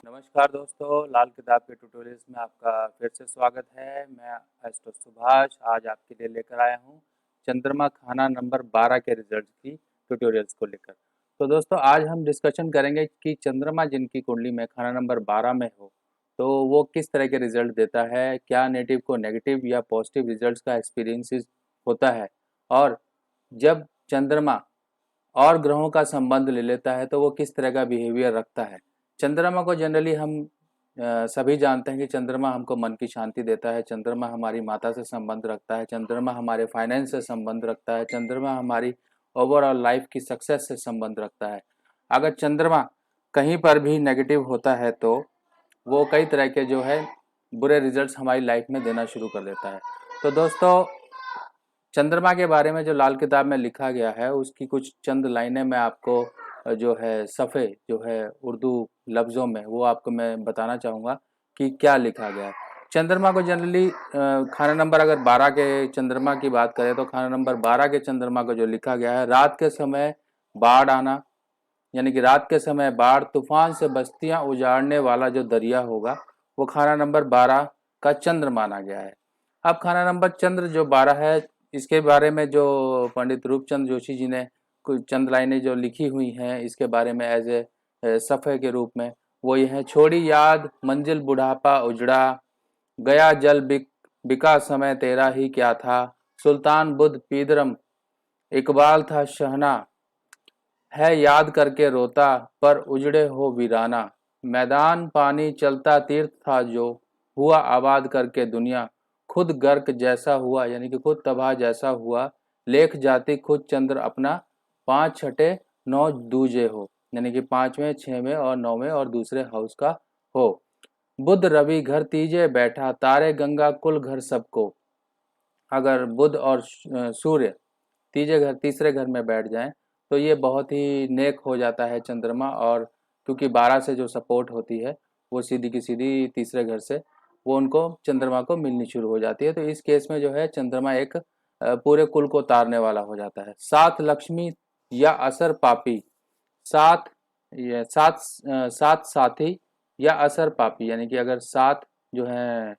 नमस्कार दोस्तों, लाल किताब के ट्यूटोरियल्स में आपका फिर से स्वागत है। मैं एस्ट्रो सुभाष आज आपके लिए लेकर आया हूँ चंद्रमा खाना नंबर 12 के रिजल्ट की ट्यूटोरियल्स को लेकर। तो दोस्तों आज हम डिस्कशन करेंगे कि चंद्रमा जिनकी कुंडली में खाना नंबर 12 में हो तो वो किस तरह के रिजल्ट देता है, क्या नेटिव को नेगेटिव या पॉजिटिव रिजल्ट्स का एक्सपीरियंस होता है, और जब चंद्रमा और ग्रहों का संबंध ले लेता है तो वो किस तरह का बिहेवियर रखता है। चंद्रमा को जनरली हम सभी जानते हैं कि चंद्रमा हमको मन की शांति देता है, चंद्रमा हमारी माता से संबंध रखता है, चंद्रमा हमारे फाइनेंस से संबंध रखता है, चंद्रमा हमारी ओवरऑल लाइफ की सक्सेस से संबंध रखता है। अगर चंद्रमा कहीं पर भी नेगेटिव होता है तो वो कई तरह के जो है बुरे रिजल्ट्स हमारी लाइफ में देना शुरू कर देता है। तो दोस्तों चंद्रमा के बारे में जो लाल किताब में लिखा गया है उसकी कुछ चंद लाइनें मैं आपको जो है सफ़े जो है उर्दू लफ्ज़ों में वो आपको मैं बताना चाहूँगा कि क्या लिखा गया है। चंद्रमा को जनरली खाना नंबर अगर 12 के चंद्रमा की बात करें तो खाना नंबर 12 के चंद्रमा को जो लिखा गया है, रात के समय बाढ़ आना, यानी कि रात के समय बाढ़, तूफान से बस्तियां उजाड़ने वाला जो दरिया होगा वो खाना नंबर 12 का चंद्र माना गया है। अब खाना नंबर चंद्र जो 12 है इसके बारे में जो पंडित रूपचंद जोशी जी ने कुछ चंद लाइनें जो लिखी हुई हैं इसके बारे में एज ए सफ़े के रूप में वो ये है: छोड़ी याद मंजिल बुढ़ापा उजड़ा, गया जल बिका समय तेरा ही क्या था, सुल्तान बुद्ध पीदरम इकबाल था शहना, है याद करके रोता पर उजड़े हो वीराना, मैदान पानी चलता तीर्थ था जो हुआ आबाद करके दुनिया, खुद गर्क जैसा हुआ यानी कि खुद तबाह जैसा हुआ, लेख जाति खुद चंद्र अपना, 5 छठे 9 दूजे हो, यानी कि 5वें 6वें और 9वें और दूसरे हाउस का हो, बुध रवि घर तीजे बैठा, तारे गंगा कुल घर सबको। अगर बुध और सूर्य तीसरे घर में बैठ जाएं तो ये बहुत ही नेक हो जाता है चंद्रमा, और क्योंकि 12 से जो सपोर्ट होती है वो सीधी की सीधी तीसरे घर से वो उनको चंद्रमा को मिलनी शुरू हो जाती है। तो इस केस में जो है चंद्रमा एक पूरे कुल को तारने वाला हो जाता है। सात लक्ष्मी या असर पापी, सात सात साथी या असर पापी, यानी कि अगर सात जो है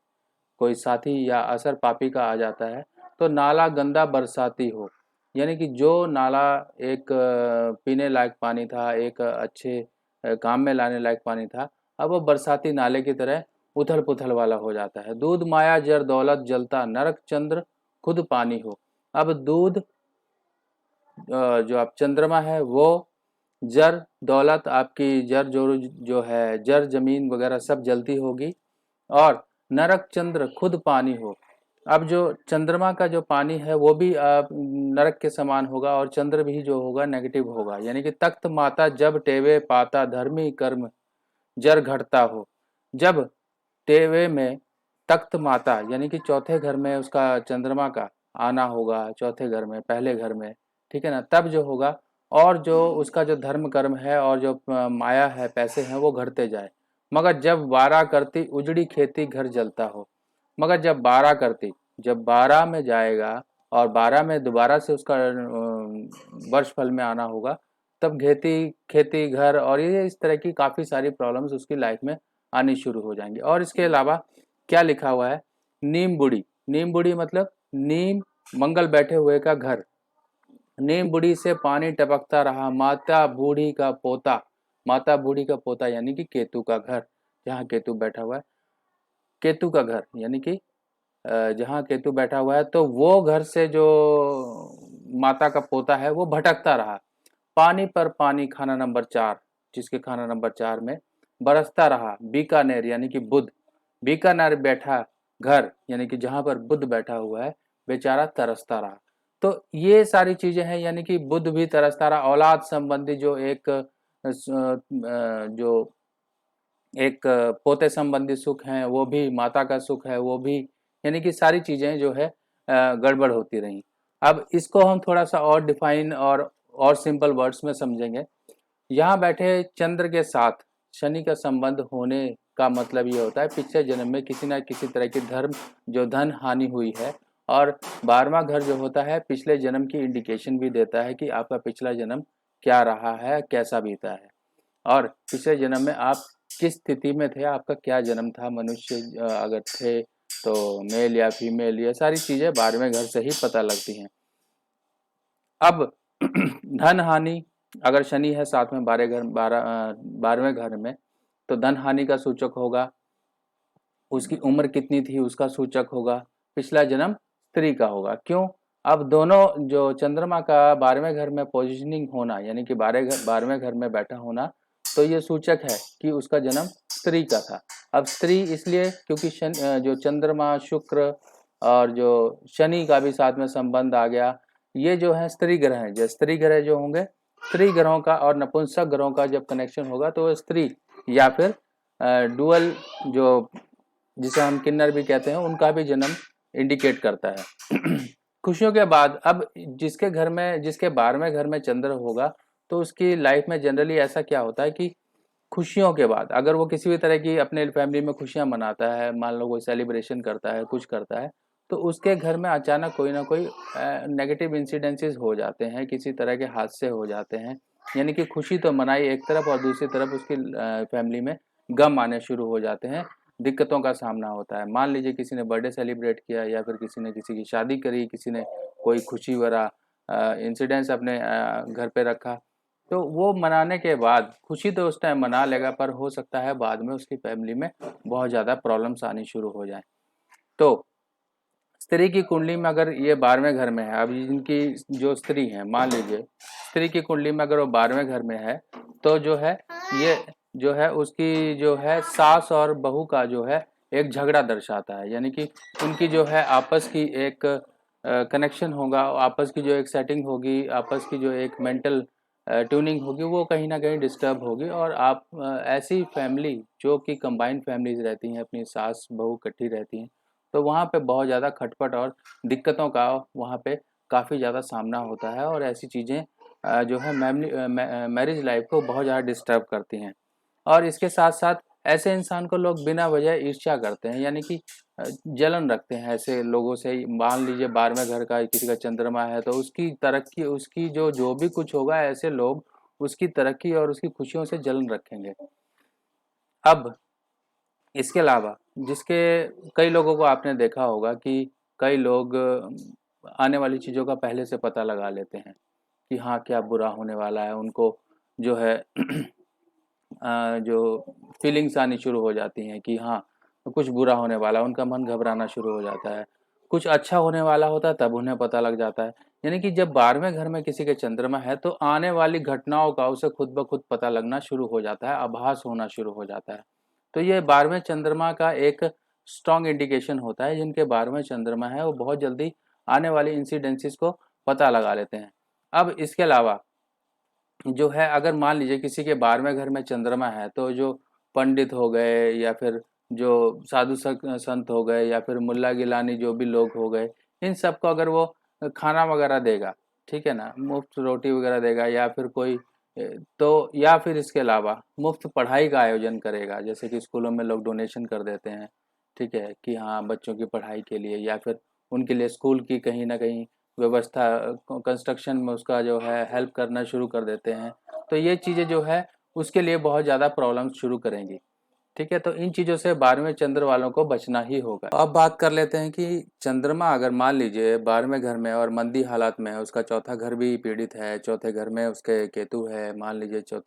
कोई साथी या असर पापी का आ जाता है तो नाला गंदा बरसाती हो, यानी कि जो नाला एक पीने लायक पानी था, एक अच्छे काम में लाने लायक पानी था, अब वो बरसाती नाले की तरह उथल पुथल वाला हो जाता है। दूध माया जर दौलत जलता, नरक चंद्र खुद पानी हो। अब दूध जो आप चंद्रमा है वो जर दौलत आपकी जर जो है जर जमीन वगैरह सब जलती होगी, और नरक चंद्र खुद पानी हो। अब जो चंद्रमा का जो पानी है वो भी नरक के समान होगा, और चंद्र भी जो होगा नेगेटिव होगा, यानी कि तख्त माता जब टेवे पाता, धर्मी कर्म जर घटता हो। जब टेवे में तख्त माता यानी कि चौथे घर में उसका चंद्रमा का आना होगा, चौथे घर में पहले घर में, ठीक है ना, तब जो होगा और जो उसका जो धर्म कर्म है और जो माया है पैसे हैं वो घटते जाए। मगर जब 12 करती उजड़ी खेती घर जलता हो, मगर जब 12 करती, जब 12 में जाएगा और 12 में दोबारा से उसका वर्ष फल में आना होगा, तब खेती खेती घर और ये इस तरह की काफ़ी सारी प्रॉब्लम्स उसकी लाइफ में आनी शुरू हो जाएंगी। और इसके अलावा क्या लिखा हुआ है, नीम बुड़ी, नीम बुड़ी मतलब नीम मंगल बैठे हुए का घर, नीम बुड़ी से पानी टपकता रहा, माता बूढ़ी का पोता, माता बूढ़ी का पोता यानी कि केतु का घर, जहाँ केतु बैठा हुआ है, केतु का घर यानी कि जहाँ केतु बैठा हुआ है तो वो घर से जो माता का पोता है वो भटकता रहा। पानी पर पानी खाना नंबर 4, जिसके खाना नंबर 4 में बरसता रहा, बीकानेर यानी कि बुध, बीकानेर बैठा घर यानी कि जहाँ पर बुध बैठा हुआ है बेचारा तरसता रहा। तो ये सारी चीजें हैं, यानी कि बुध भी तरसता रहा, औलाद संबंधी जो एक पोते संबंधी सुख हैं वो भी, माता का सुख है वो भी, यानी कि सारी चीजें जो है गड़बड़ होती रही। अब इसको हम थोड़ा सा और डिफाइन और सिंपल वर्ड्स में समझेंगे। यहाँ बैठे चंद्र के साथ शनि का संबंध होने का मतलब ये होता है पिछले जन्म में किसी ना किसी तरह की धन हानि हुई है, और 12वां घर जो होता है पिछले जन्म की इंडिकेशन भी देता है कि आपका पिछला जन्म क्या रहा है, कैसा बीता है, और पिछले जन्म में आप किस स्थिति में थे, आपका क्या जन्म था, मनुष्य अगर थे तो मेल या फीमेल, ये सारी चीज़ें 12वें घर से ही पता लगती हैं। अब धन हानि, अगर शनि है साथ में 12वें घर में, तो धन हानि का सूचक होगा। उसकी उम्र कितनी थी उसका सूचक होगा। पिछला जन्म स्त्री का होगा। क्यों? अब दोनों जो चंद्रमा का 12वें घर में पोजीशनिंग होना, यानी कि 12वें घर में बैठा होना, तो ये सूचक है कि उसका जन्म स्त्री का था। अब स्त्री इसलिए क्योंकि जो चंद्रमा, शुक्र और जो शनि का भी साथ में संबंध आ गया, ये जो है स्त्री ग्रह हैं। जो स्त्री ग्रह जो होंगे, स्त्री ग्रहों का और नपुंसक ग्रहों का जब कनेक्शन होगा तो वो स्त्री या फिर डुअल, जो जिसे हम किन्नर भी कहते हैं, उनका भी जन्म इंडिकेट करता है। खुशियों के बाद अब जिसके घर में, जिसके 12वें घर में चंद्र होगा, तो उसकी लाइफ में जनरली ऐसा क्या होता है कि खुशियों के बाद अगर वो किसी भी तरह की अपने फैमिली में खुशियां मनाता है, मान लो कोई सेलिब्रेशन करता है, कुछ करता है, तो उसके घर में अचानक कोई ना कोई नेगेटिव इंसिडेंसेस हो जाते हैं, किसी तरह के हादसे हो जाते हैं। यानी कि खुशी तो मनाई एक तरफ और दूसरी तरफ उसकी फैमिली में गम आने शुरू हो जाते हैं, दिक्कतों का सामना होता है। मान लीजिए किसी ने बर्थडे सेलिब्रेट किया या फिर किसी ने किसी की शादी करी, किसी ने कोई खुशी भरा इंसिडेंस अपने घर पे रखा, तो वो मनाने के बाद खुशी तो उस टाइम मना लेगा, पर हो सकता है बाद में उसकी फैमिली में बहुत ज़्यादा प्रॉब्लम्स आनी शुरू हो जाए। तो स्त्री की कुंडली में अगर ये 12वें घर में है, अब इनकी जो स्त्री है, मान लीजिए स्त्री की कुंडली में अगर वो 12वें घर में है, तो जो है ये जो है उसकी जो है सास और बहू का जो है एक झगड़ा दर्शाता है। यानी कि उनकी जो है आपस की एक कनेक्शन होगा, आपस की जो एक सेटिंग होगी, आपस की जो एक मेंटल ट्यूनिंग होगी, वो कहीं ना कहीं डिस्टर्ब होगी। और आप ऐसी फैमिली जो कि कंबाइंड फैमिलीज रहती हैं, अपनी सास बहू इकट्ठी रहती हैं, तो वहाँ पे बहुत ज़्यादा खटपट और दिक्कतों का वहाँ पे काफ़ी ज़्यादा सामना होता है, और ऐसी चीज़ें जो है मैरिज लाइफ को बहुत ज़्यादा डिस्टर्ब करती हैं। और इसके साथ साथ ऐसे इंसान को लोग बिना वजह ईर्ष्या करते हैं, यानी कि जलन रखते हैं ऐसे लोगों से। मान लीजिए 12वें घर का किसी का चंद्रमा है, तो उसकी तरक्की, उसकी जो भी कुछ होगा, ऐसे लोग उसकी तरक्की और उसकी खुशियों से जलन रखेंगे। अब इसके अलावा जिसके, कई लोगों को आपने देखा होगा कि कई लोग आने वाली चीज़ों का पहले से पता लगा लेते हैं कि हाँ क्या बुरा होने वाला है। उनको जो है जो फीलिंग्स आनी शुरू हो जाती हैं कि हाँ कुछ बुरा होने वाला है, उनका मन घबराना शुरू हो जाता है। कुछ अच्छा होने वाला होता है तब उन्हें पता लग जाता है। यानी कि जब 12वें घर में किसी के चंद्रमा है, तो आने वाली घटनाओं का उसे खुद ब खुद पता लगना शुरू हो जाता है, आभास होना शुरू हो जाता है। तो ये 12वें चंद्रमा का एक स्ट्रॉन्ग इंडिकेशन होता है। जिनके 12वें चंद्रमा है वो बहुत जल्दी आने वाली इंसिडेंसेस को पता लगा लेते हैं। अब इसके अलावा जो है, अगर मान लीजिए किसी के 12वें घर में चंद्रमा है, तो जो पंडित हो गए या फिर जो साधु संत हो गए या फिर मुल्ला गिलानी जो भी लोग हो गए, इन सबको अगर वो खाना वगैरह देगा, ठीक है ना, मुफ्त रोटी वगैरह देगा, या फिर कोई तो या फिर इसके अलावा मुफ्त पढ़ाई का आयोजन करेगा, जैसे कि स्कूलों में लोग डोनेशन कर देते हैं, ठीक है, कि हाँ बच्चों की पढ़ाई के लिए, या फिर उनके लिए स्कूल की कहीं ना कहीं व्यवस्था, कंस्ट्रक्शन में उसका जो है हेल्प करना शुरू कर देते हैं। तो ये चीज़ें जो है उसके लिए बहुत ज़्यादा प्रॉब्लम शुरू करेंगी। ठीक है, तो इन चीज़ों से 12वें चंद्र वालों को बचना ही होगा। अब बात कर लेते हैं कि चंद्रमा अगर मान लीजिए 12वें घर में और मंदी हालात में है, उसका चौथा घर भी पीड़ित है, चौथे घर में उसके केतु है, मान लीजिए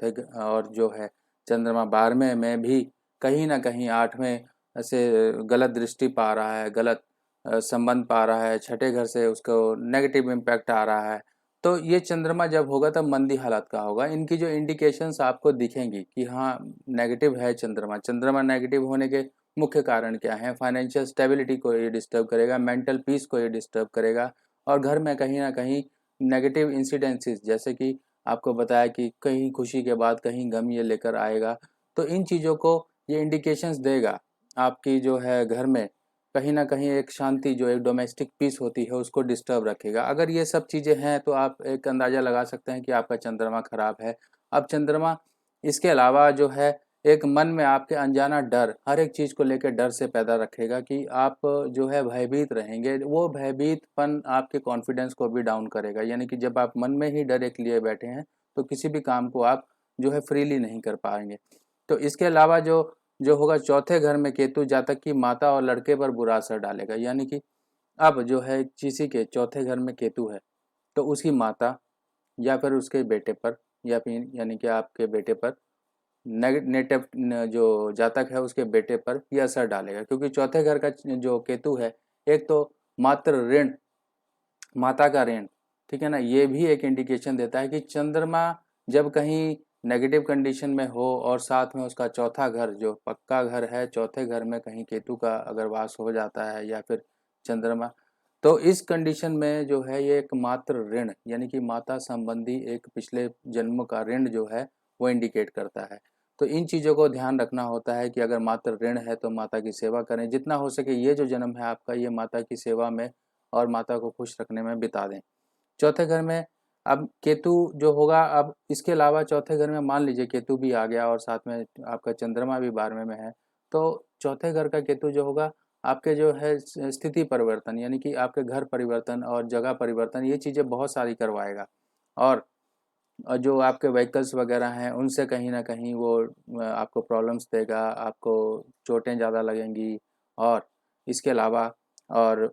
और जो है चंद्रमा 12वें में भी कहीं ना कहीं 8वें से गलत दृष्टि पा रहा है, गलत संबंध पा रहा है, छठे घर से उसको नेगेटिव इम्पैक्ट आ रहा है, तो ये चंद्रमा जब होगा तब मंदी हालत का होगा। इनकी जो इंडिकेशंस आपको दिखेंगी कि हाँ नेगेटिव है चंद्रमा। चंद्रमा नेगेटिव होने के मुख्य कारण क्या है? फाइनेंशियल स्टेबिलिटी को ये डिस्टर्ब करेगा, मेंटल पीस को ये डिस्टर्ब करेगा, और घर में कहीं ना कहीं नेगेटिव इंसिडेंसेस, जैसे कि आपको बताया कि कहीं खुशी के बाद कहीं गम ये लेकर आएगा। तो इन चीज़ों को ये इंडिकेशंस देगा आपकी जो है घर में कहीं न कहीं एक शांति, जो एक डोमेस्टिक पीस होती है, उसको डिस्टर्ब रखेगा। अगर ये सब चीज़ें हैं तो आप एक अंदाज़ा लगा सकते हैं कि आपका चंद्रमा खराब है। अब चंद्रमा इसके अलावा जो है एक मन में आपके अनजाना डर, हर एक चीज़ को लेके डर से पैदा रखेगा कि आप जो है भयभीत रहेंगे। वो भयभीतपन आपके कॉन्फिडेंस को भी डाउन करेगा। यानी कि जब आप मन में ही डर एक लिए बैठे हैं, तो किसी भी काम को आप जो है फ्रीली नहीं कर पाएँगे। तो इसके अलावा जो जो होगा चौथे घर में केतु जातक की माता और लड़के पर बुरा असर डालेगा। यानी कि अब जो है किसी के चौथे घर में केतु है तो उसकी माता या फिर उसके बेटे पर या फिर यानी कि आपके बेटे पर नेगेटिव जो जातक है उसके बेटे पर यह असर डालेगा, क्योंकि चौथे घर का जो केतु है एक तो मात्र ऋण, माता का ऋण, ठीक है ना, ये भी एक इंडिकेशन देता है कि चंद्रमा जब कहीं नेगेटिव कंडीशन में हो और साथ में उसका चौथा घर जो पक्का घर है, चौथे घर में कहीं केतु का अगर वास हो जाता है या फिर चंद्रमा, तो इस कंडीशन में जो है ये एक मात्र ऋण यानी कि माता संबंधी एक पिछले जन्म का ऋण जो है वो इंडिकेट करता है। तो इन चीज़ों को ध्यान रखना होता है कि अगर मात्र ऋण है तो माता की सेवा करें, जितना हो सके ये जो जन्म है आपका ये माता की सेवा में और माता को खुश रखने में बिता दें। चौथे घर में अब केतु जो होगा, अब इसके अलावा चौथे घर में मान लीजिए केतु भी आ गया और साथ में आपका चंद्रमा भी 12वें में है, तो चौथे घर का केतु जो होगा आपके जो है स्थिति परिवर्तन यानी कि आपके घर परिवर्तन और जगह परिवर्तन ये चीज़ें बहुत सारी करवाएगा। और जो आपके व्हीकल्स वगैरह हैं उनसे कहीं ना कहीं वो आपको प्रॉब्लम्स देगा, आपको चोटें ज़्यादा लगेंगी। और इसके अलावा और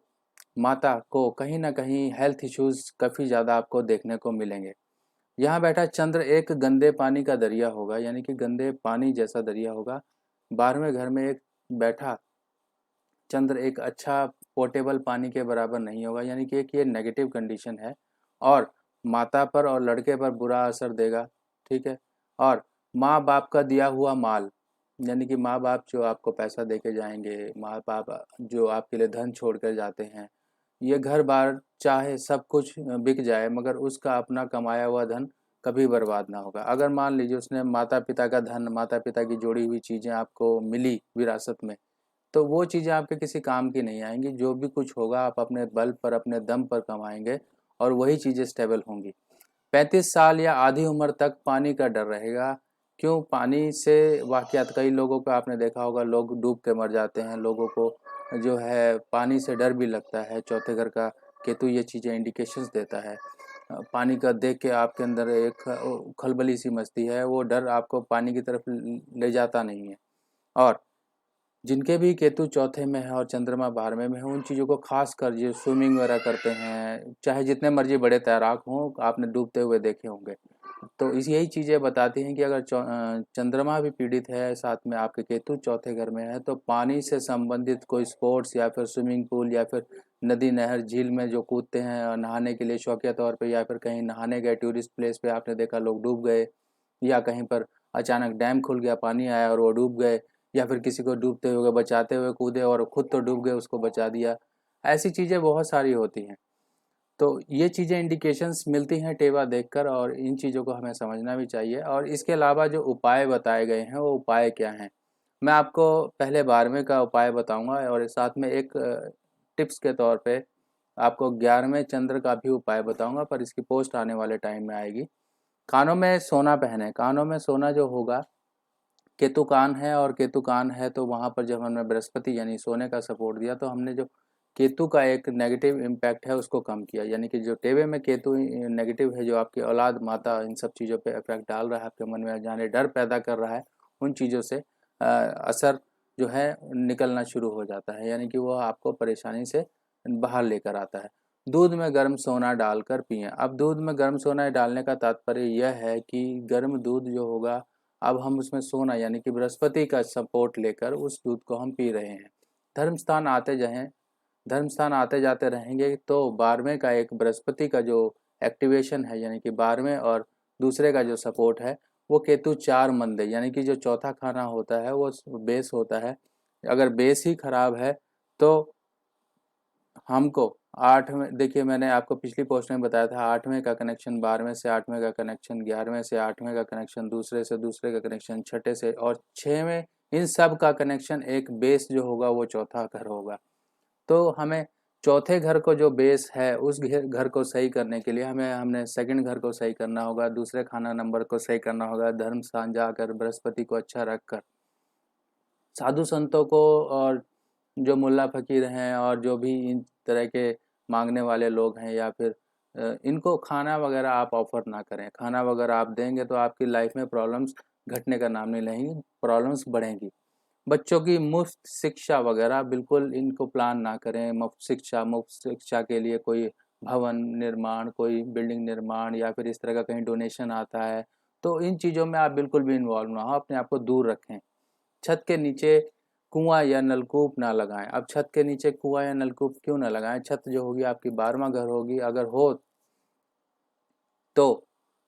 माता को कहीं न कहीं हेल्थ इश्यूज़ काफ़ी ज़्यादा आपको देखने को मिलेंगे। यहाँ बैठा चंद्र एक गंदे पानी का दरिया होगा, यानी कि गंदे पानी जैसा दरिया होगा। 12वें घर में एक बैठा चंद्र एक अच्छा पोर्टेबल पानी के बराबर नहीं होगा, यानी कि एक ये नेगेटिव कंडीशन है और माता पर और लड़के पर बुरा असर देगा, ठीक है? और माँ-बाप का दिया हुआ माल, यानी कि माँ-बाप जो आपको पैसा देके जाएँगे, माँ-बाप जो आपके लिए धन छोड़ कर जाते हैं, ये घर-बार चाहे सब कुछ बिक जाए मगर उसका अपना कमाया हुआ धन कभी बर्बाद ना होगा। अगर मान लीजिए उसने माता-पिता का धन, माता-पिता की जोड़ी हुई चीज़ें आपको मिली विरासत में, तो वो चीज़ें आपके किसी काम की नहीं आएँगी। जो भी कुछ होगा आप अपने बल पर, अपने दम पर कमाएँगे और वही चीज़ें स्टेबल होंगी। 35 साल या आधी उम्र तक पानी का डर रहेगा। क्यों? पानी से वाक़यात कई लोगों को आपने देखा होगा, लोग डूब के मर जाते हैं, लोगों को जो है पानी से डर भी लगता है। चौथे घर का केतु ये चीज़ें इंडिकेशंस देता है। पानी का देख के आपके अंदर एक खलबली सी मचती है, वो डर आपको पानी की तरफ ले जाता नहीं है। और जिनके भी केतु चौथे में है और चंद्रमा 12वें में है, उन चीज़ों को खास कर जो स्विमिंग वगैरह करते हैं, चाहे जितने मर्जी बड़े तैराक हों, आपने डूबते हुए देखे होंगे। तो इस यही चीज़ें बताती हैं कि अगर चंद्रमा भी पीड़ित है, साथ में आपके केतु चौथे घर में है, तो पानी से संबंधित कोई स्पोर्ट्स या फिर स्विमिंग पूल या फिर नदी, नहर, झील में जो कूदते हैं और नहाने के लिए शौकिया तौर पे या फिर कहीं नहाने गए टूरिस्ट प्लेस पे आपने देखा लोग डूब गए, या कहीं पर अचानक डैम खुल गया, पानी आया और वो डूब गए, या फिर किसी को डूबते हुए बचाते हुए कूदे और खुद तो डूब गए, उसको बचा दिया। ऐसी चीज़ें बहुत सारी होती हैं। तो ये चीज़ें इंडिकेशंस मिलती हैं टेवा देखकर और इन चीज़ों को हमें समझना भी चाहिए। और इसके अलावा जो उपाय बताए गए हैं वो उपाय क्या हैं? मैं आपको पहले 12वें का उपाय बताऊँगा और साथ में एक टिप्स के तौर पे आपको 11वें चंद्र का भी उपाय बताऊँगा, पर इसकी पोस्ट आने वाले टाइम में आएगी। कानों में सोना पहने, कानों में सोना जो होगा, केतु कान है और केतु कान है तो वहाँ पर जब हमने बृहस्पति यानी सोने का सपोर्ट दिया तो हमने जो केतु का एक नेगेटिव इम्पैक्ट है उसको कम किया। यानी कि जो टेवे में केतु नेगेटिव है, जो आपकी औलाद, माता, इन सब चीज़ों पे इफेक्ट डाल रहा है, आपके मन में जाने डर पैदा कर रहा है, उन चीज़ों से असर जो है निकलना शुरू हो जाता है, यानी कि वो आपको परेशानी से बाहर लेकर आता है। दूध में गर्म सोना डालकर पिएं। अब दूध में गर्म सोना डालने का तात्पर्य यह है कि गर्म दूध जो होगा, अब हम उसमें सोना यानी कि बृहस्पति का सपोर्ट लेकर उस दूध को हम पी रहे हैं। धर्म स्थान आते जाएं, धर्म स्थान आते जाते रहेंगे तो 12वें का एक बृहस्पति का जो एक्टिवेशन है, यानी कि 12वें और दूसरे का जो सपोर्ट है वो केतु 4 मंदे, यानी कि जो चौथा खाना होता है वो बेस होता है। अगर बेस ही खराब है तो हमको 8 में, देखिए मैंने आपको पिछली पोस्ट में बताया था 8वें का कनेक्शन, 12वें से 8वें का कनेक्शन, 11वें से 8वें का कनेक्शन, दूसरे से दूसरे का कनेक्शन, छठे से और 6वें, इन सब का कनेक्शन एक बेस जो होगा वो चौथा घर होगा। तो हमें चौथे घर को जो बेस है उस घर को सही करने के लिए हमने सेकंड घर को सही करना होगा, दूसरे खाना नंबर को सही करना होगा, धर्म स्थान जाकर बृहस्पति को अच्छा रखकर साधु संतों को और जो मुल्ला फ़कीर हैं और जो भी इन तरह के माँगने वाले लोग हैं या फिर इनको खाना वगैरह आप ऑफ़र ना करें। खाना वगैरह आप देंगे तो आपकी लाइफ़ में प्रॉब्लम्स घटने का नाम नहीं लेंगी, प्रॉब्लम्स बढ़ेंगी। बच्चों की मुफ्त शिक्षा वगैरह बिल्कुल इनको प्लान ना करें। मुफ्त शिक्षा के लिए कोई भवन निर्माण, कोई बिल्डिंग निर्माण या फिर इस तरह का कहीं डोनेशन आता है, तो इन चीज़ों में आप बिल्कुल भी इन्वॉल्व ना हो, अपने आप को दूर रखें। छत के नीचे कुआं या नलकूप ना लगाएं। अब छत के नीचे कुआं या नलकूप क्यों ना लगाएं? छत जो होगी आपकी 12वां घर होगी, अगर हो तो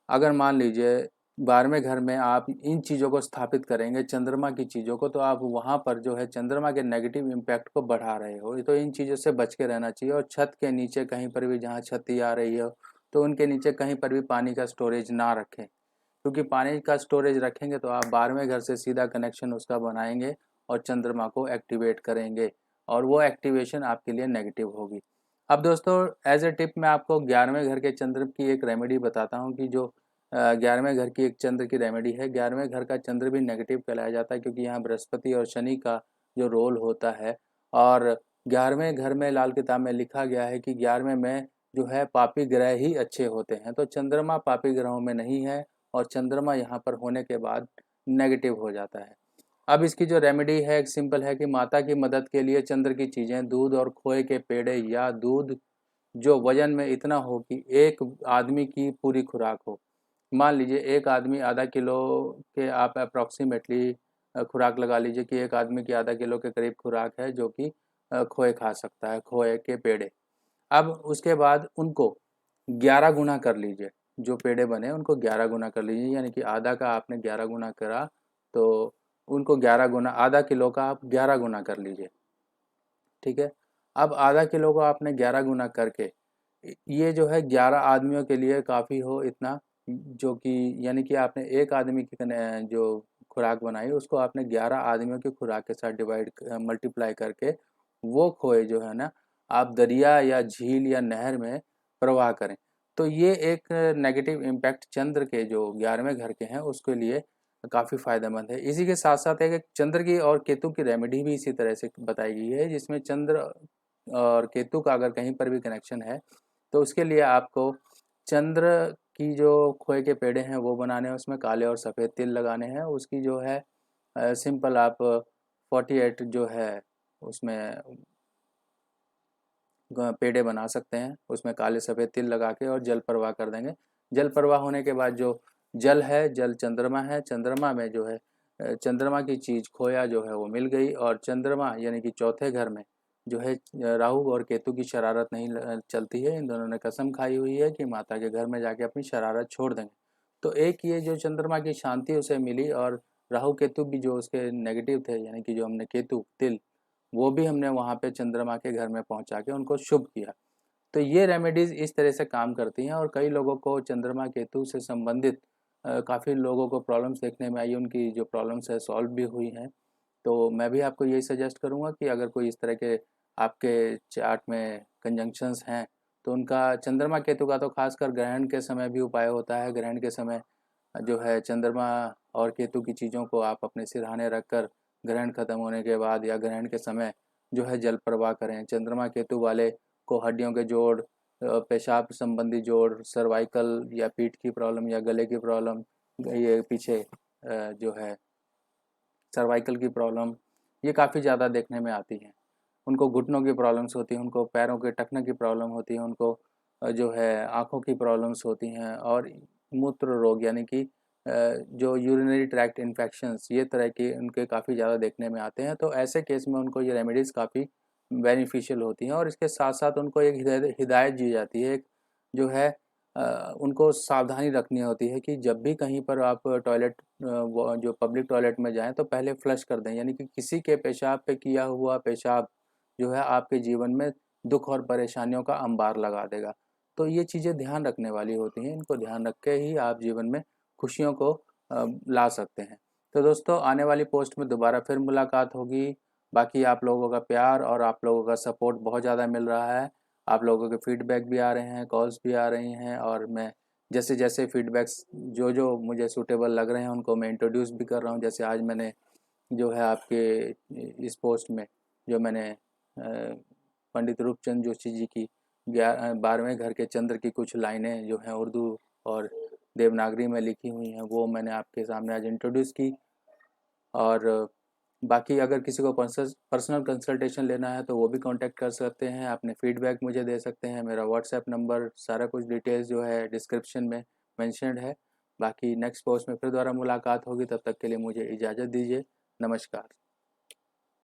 अगर मान लीजिए 12वें घर में आप इन चीज़ों को स्थापित करेंगे, चंद्रमा की चीज़ों को, तो आप वहाँ पर जो है चंद्रमा के नेगेटिव इम्पैक्ट को बढ़ा रहे हो। तो इन चीज़ों से बच के रहना चाहिए। और छत के नीचे कहीं पर भी जहाँ छत्ती आ रही हो, तो उनके नीचे कहीं पर भी पानी का स्टोरेज ना रखें, क्योंकि पानी का स्टोरेज रखेंगे तो आप 12वें घर से सीधा कनेक्शन उसका बनाएंगे और चंद्रमा को एक्टिवेट करेंगे, और वो एक्टिवेशन आपके लिए नेगेटिव होगी। अब दोस्तों, एज ए टिप मैं आपको 11वें घर के चंद्र की एक रेमेडी बताता हूँ कि जो 11वें घर की एक चंद्र की रेमेडी है। 11वें घर का चंद्र भी नेगेटिव कहलाया जाता है, क्योंकि यहाँ बृहस्पति और शनि का जो रोल होता है। और 11वें घर में लाल किताब में लिखा गया है कि 11वें में जो है पापी ग्रह ही अच्छे होते हैं, तो चंद्रमा पापी ग्रहों में नहीं है, और चंद्रमा यहाँ पर होने के बाद नेगेटिव हो जाता है। अब इसकी जो रेमेडी है एक सिंपल है कि माता की मदद के लिए चंद्र की चीज़ें, दूध और खोए के पेड़े या दूध जो वजन में इतना हो कि एक आदमी की पूरी खुराक हो। मान लीजिए एक आदमी आधा किलो के आप अप्रॉक्सीमेटली खुराक लगा लीजिए कि एक आदमी की आधा किलो के करीब खुराक है जो कि खोए खा सकता है, खोए के पेड़े। अब उसके बाद उनको 11 गुना कर लीजिए, जो पेड़े बने उनको 11 गुना कर लीजिए, यानी कि आधा का आपने 11 गुना करा, तो उनको 11 गुना, आधा किलो का आप 11 गुना कर लीजिए, ठीक है। अब आधा किलो को आपने 11 गुना करके, ये जो है 11 आदमियों के लिए काफ़ी हो इतना, जो कि यानी कि आपने एक आदमी की जो खुराक बनाई उसको आपने 11 आदमियों की खुराक के साथ डिवाइड मल्टीप्लाई करके वो खोए जो है ना, आप दरिया या झील या नहर में प्रवाह करें। तो ये एक नेगेटिव इम्पैक्ट चंद्र के जो 11वें घर के हैं उसके लिए काफ़ी फायदेमंद है। इसी के साथ साथ एक चंद्र की और केतु की रेमेडी भी इसी तरह से बताई गई है, जिसमें चंद्र और केतु का अगर कहीं पर भी कनेक्शन है तो उसके लिए आपको चंद्र की जो खोए के पेड़े हैं वो बनाने हैं, उसमें काले और सफ़ेद तिल लगाने हैं। उसकी जो है सिंपल आप 48 जो है उसमें पेड़े बना सकते हैं, उसमें काले सफ़ेद तिल लगा के और जल प्रवाह कर देंगे। जल प्रवाह होने के बाद जो जल है, जल चंद्रमा है, चंद्रमा में जो है चंद्रमा की चीज़ खोया जो है वो मिल गई, और चंद्रमा यानी कि चौथे घर में जो है राहु और केतु की शरारत नहीं चलती है। इन दोनों ने कसम खाई हुई है कि माता के घर में जाके अपनी शरारत छोड़ देंगे। तो एक ये जो चंद्रमा की शांति उसे मिली, और राहु केतु भी जो उसके नेगेटिव थे, यानी कि जो हमने केतु तिल वो भी हमने वहाँ पे चंद्रमा के घर में पहुँचा के उनको शुभ किया। तो ये रेमेडीज़ इस तरह से काम करती हैं, और कई लोगों को चंद्रमा केतु से संबंधित काफ़ी लोगों को प्रॉब्लम्स देखने में आई, उनकी जो प्रॉब्लम्स है सॉल्व भी हुई हैं। तो मैं भी आपको यही सजेस्ट करूँगा कि अगर कोई इस तरह के आपके चार्ट में कंजंक्शंस हैं, तो उनका चंद्रमा केतु का तो खासकर ग्रहण के समय भी उपाय होता है। ग्रहण के समय जो है चंद्रमा और केतु की चीज़ों को आप अपने सिरहाने रखकर ग्रहण खत्म होने के बाद या ग्रहण के समय जो है जल प्रवाह करें। चंद्रमा केतु वाले को हड्डियों के जोड़, पेशाब संबंधी जोड़, सर्वाइकल या पीठ की प्रॉब्लम या गले की प्रॉब्लम, ये पीछे जो है सर्वाइकल की प्रॉब्लम, ये काफ़ी ज़्यादा देखने में आती हैं। उनको घुटनों की प्रॉब्लम्स होती हैं, उनको पैरों के टखने की प्रॉब्लम होती है, उनको जो है आँखों की प्रॉब्लम्स होती हैं, और मूत्र रोग यानी कि जो यूरिनरी ट्रैक्ट इन्फेक्शंस, ये तरह के उनके काफ़ी ज़्यादा देखने में आते हैं। तो ऐसे केस में उनको ये रेमेडीज़ काफ़ी बेनिफिशियल होती हैं, और इसके साथ-साथ उनको एक हिदायत दी जाती है, एक जो है उनको सावधानी रखनी होती है कि जब भी कहीं पर आप टॉयलेट वो जो पब्लिक टॉयलेट में जाएँ तो पहले फ्लश कर दें, यानी कि किसी के पेशाब पे किया हुआ पेशाब जो है आपके जीवन में दुख और परेशानियों का अंबार लगा देगा। तो ये चीज़ें ध्यान रखने वाली होती हैं, इनको ध्यान रख के ही आप जीवन में खुशियों को ला सकते हैं। तो दोस्तों, आने वाली पोस्ट में दोबारा फिर मुलाकात होगी। बाकी आप लोगों का प्यार और आप लोगों का सपोर्ट बहुत ज़्यादा मिल रहा है। आप लोगों के फीडबैक भी आ रहे हैं, कॉल्स भी आ रही हैं, और मैं जैसे-जैसे फीडबैक्स जो मुझे सूटेबल लग रहे हैं उनको मैं इंट्रोड्यूस भी कर रहा हूँ। जैसे आज मैंने जो है आपके इस पोस्ट में जो मैंने पंडित रूपचंद जोशी जी की 12वें घर के चंद्र की कुछ लाइनें जो हैं उर्दू और देवनागरी में लिखी हुई हैं वो मैंने आपके सामने आज इंट्रोड्यूस की। और बाकी अगर किसी को पर्सनल कंसल्टेशन लेना है तो वो भी कांटेक्ट कर सकते हैं, अपने फीडबैक मुझे दे सकते हैं। मेरा व्हाट्सएप नंबर, सारा कुछ डिटेल्स जो है डिस्क्रिप्शन में मेंशन्ड है। बाकी नेक्स्ट पोस्ट में फिर दोबारा मुलाकात होगी, तब तक के लिए मुझे इजाज़त दीजिए। नमस्कार।